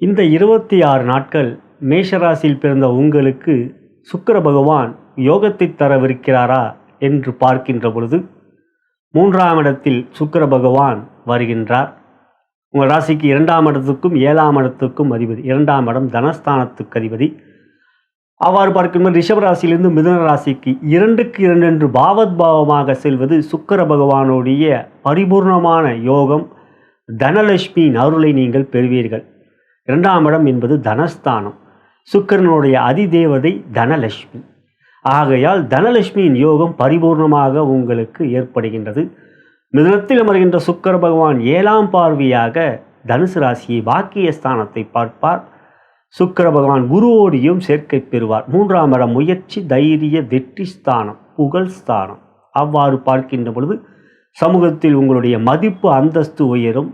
இந்த 26 நாட்கள் மேஷராசியில் பிறந்த உங்களுக்கு சுக்கிர பகவான் யோகத்தை தரவிருக்கிறாரா என்று பார்க்கின்ற பொழுது 3ஆம் இடத்தில் சுக்கிர பகவான் வருகின்றார். உங்கள் ராசிக்கு 2ஆம் இடத்துக்கும் 7ஆம் இடத்துக்கும் அதிபதி. 2ஆம் இடம் தனஸ்தானத்துக்கு அதிபதி. அவ்வாறு பார்க்கும்போது ரிஷப ராசியிலிருந்து மிதுன ராசிக்கு 2க்கு 2 என்று பாவத்பாவமாக செல்வது சுக்கிர பகவானுடைய பரிபூர்ணமான யோகம். தனலட்சுமியின் அருளை நீங்கள் பெறுவீர்கள். 2ஆம் இடம் என்பது தனஸ்தானம். சுக்கிரனுடைய அதிதேவதை தனலட்சுமி. ஆகையால் தனலட்சுமியின் யோகம் பரிபூர்ணமாக உங்களுக்கு ஏற்படுகின்றது. மிதுனத்தில் அமர்கின்ற சுக்கிர பகவான் 7ஆம் பார்வையாக தனுசு ராசியை பாக்கியஸ்தானத்தை பார்ப்பார். சுக்கிர பகவான் குருவோடியும் சேர்க்கை பெறுவார். 3ஆம் இடம் முயற்சி, தைரிய, வெற்றி ஸ்தானம், புகழ் ஸ்தானம். அவ்வாறு பார்க்கின்ற பொழுது சமூகத்தில் உங்களுடைய மதிப்பு அந்தஸ்து உயரும்,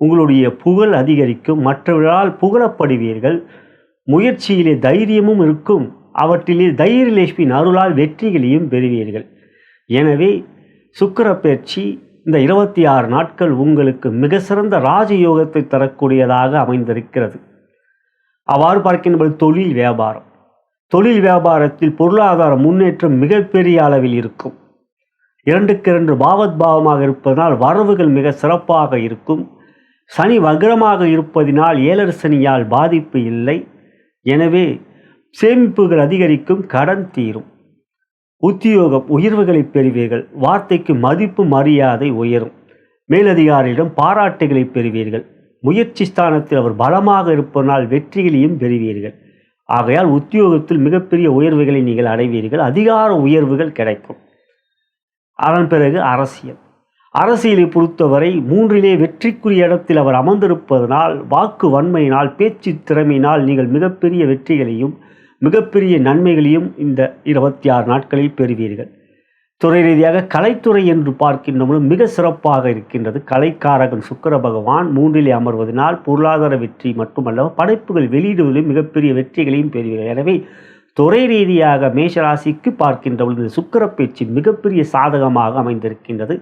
உங்களுடைய புகழ் அதிகரிக்கும், மற்றவர்களால் புகழப்படுவீர்கள். முயற்சியிலே தைரியமும் இருக்கும், அவற்றிலே தைரியலட்சுமியின் அருளால் வெற்றிகளையும் பெறுவீர்கள். எனவே சுக்கிர பயிற்சி இந்த 26 நாட்கள் உங்களுக்கு மிக சிறந்த ராஜயோகத்தை தரக்கூடியதாக அமைந்திருக்கிறது. அவ்வாறு பார்க்கின்ற தொழில் வியாபாரத்தில் பொருளாதார முன்னேற்றம் மிகப்பெரிய அளவில் இருக்கும். 2க்கு 2 பாவத்பாவமாக இருப்பதனால் வரவுகள் மிக சிறப்பாக இருக்கும். சனி வக்ரமாக இருப்பதினால் ஏழரை சனியால் பாதிப்பு இல்லை. எனவே சேமிப்புகள் அதிகரிக்கும், கடன் தீரும். உத்தியோகம் உயர்வுகளை பெறுவீர்கள். வார்த்தைக்கு மதிப்பு மரியாதை உயரும். மேலதிகாரியிடம் பாராட்டுகளை பெறுவீர்கள். முயற்சி ஸ்தானத்தில் அவர் பலமாக இருப்பதனால் வெற்றிகளையும் பெறுவீர்கள். ஆகையால் உத்தியோகத்தில் மிகப்பெரிய உயர்வுகளை நீங்கள் அடைவீர்கள். அதிகார உயர்வுகள் கிடைக்கும். அதன் பிறகு அரசியலை பொறுத்தவரை 3லே வெற்றிக்குரிய இடத்தில் அவர் அமர்ந்திருப்பதனால் வாக்கு வன்மையினால் பேச்சு திறமையினால் நீங்கள் மிகப்பெரிய வெற்றிகளையும் மிகப்பெரிய நன்மைகளையும் இந்த 26 நாட்களில் பெறுவீர்கள். துறை ரீதியாக கலைத்துறை என்று பார்க்கின்றபோது மிக சிறப்பாக இருக்கின்றது. கலைக்காரகன் சுக்கிர பகவான் 3லே அமர்வதனால் பொருளாதார வெற்றி மட்டுமல்ல, படைப்புகள் வெளியிடுவதிலும் மிகப்பெரிய வெற்றிகளையும் பெறுவீர்கள். எனவே துறை ரீதியாக மேஷராசிக்கு பார்க்கின்ற பொழுது சுக்கிர பயிற்சி மிகப்பெரிய சாதகமாக அமைந்திருக்கின்றது.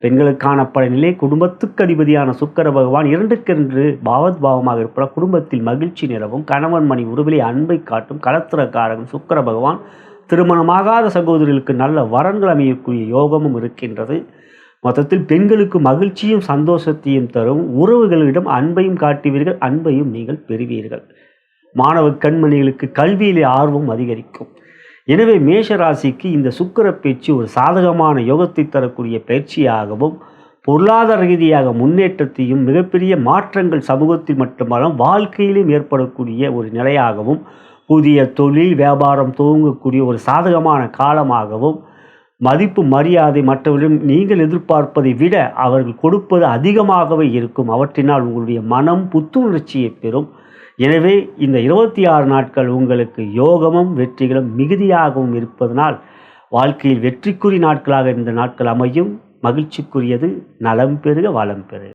பெண்களுக்கான பலனிலே குடும்பத்துக்கு அதிபதியான சுக்கிர பகவான் 2க்கு 2 பாவத்பாவமாக இருப்பதால் குடும்பத்தில் மகிழ்ச்சி நிலவும். கணவன் மணி உறவிலே அன்பை காட்டும். கலத்திரக்காரகன் சுக்கிர பகவான் திருமணமாகாத சகோதரிகளுக்கு நல்ல வரன்கள் அமையக்கூடிய யோகமும் இருக்கின்றது. மொத்தத்தில் பெண்களுக்கு மகிழ்ச்சியும் சந்தோஷத்தையும் தரும். உறவுகளிடம் அன்பையும் காட்டுவீர்கள், அன்பையும் நீங்கள் பெறுவீர்கள். மாணவ கண்மணிகளுக்கு கல்வியிலே ஆர்வம் அதிகரிக்கும். எனவே மேஷ ராசிக்கு இந்த சுக்கிர பயிற்சி ஒரு சாதகமான யோகத்தை தரக்கூடிய பயிற்சியாகவும் பொருளாதார ரீதியாக முன்னேற்றத்தையும் மிகப்பெரிய மாற்றங்கள் சமூகத்தில் மட்டுமல்ல வாழ்க்கையிலும் ஏற்படக்கூடிய ஒரு நிலையாகவும் புதிய தொழில் வியாபாரம் துவங்கக்கூடிய ஒரு சாதகமான காலமாகவும் மதிப்பு மரியாதை மற்றவர்களும் நீங்கள் எதிர்பார்ப்பதை விட அவர்கள் கொடுப்பது அதிகமாகவே இருக்கும். அவற்றினால் உங்களுடைய மனம் புத்துணர்ச்சியை பெறும். எனவே இந்த 26 நாட்கள் உங்களுக்கு யோகமும் வெற்றிகளும் மிகுதியாகவும் இருப்பதனால் வாழ்க்கையில் வெற்றிக்குரிய நாட்களாக இந்த நாட்கள் அமையும். மகிழ்ச்சிக்குரியது. நலம் பெறுக, வளம் பெறுக.